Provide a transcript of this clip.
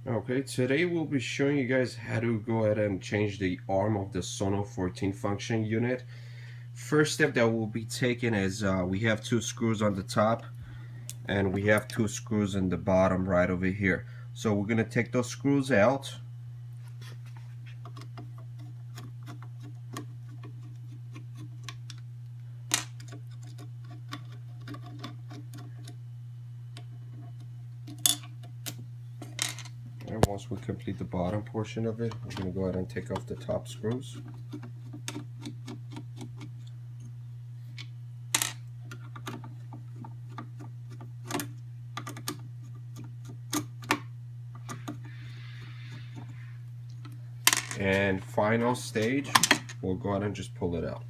Okay, today we'll be showing you guys how to go ahead and change the arm of the Sono 14 function unit. First step that we'll be taking is we have two screws on the top and we have two screws in the bottom right over here. So we're going to take those screws out. And once we complete the bottom portion of it, we're going to go ahead and take off the top screws. And final stage, we'll go ahead and just pull it out.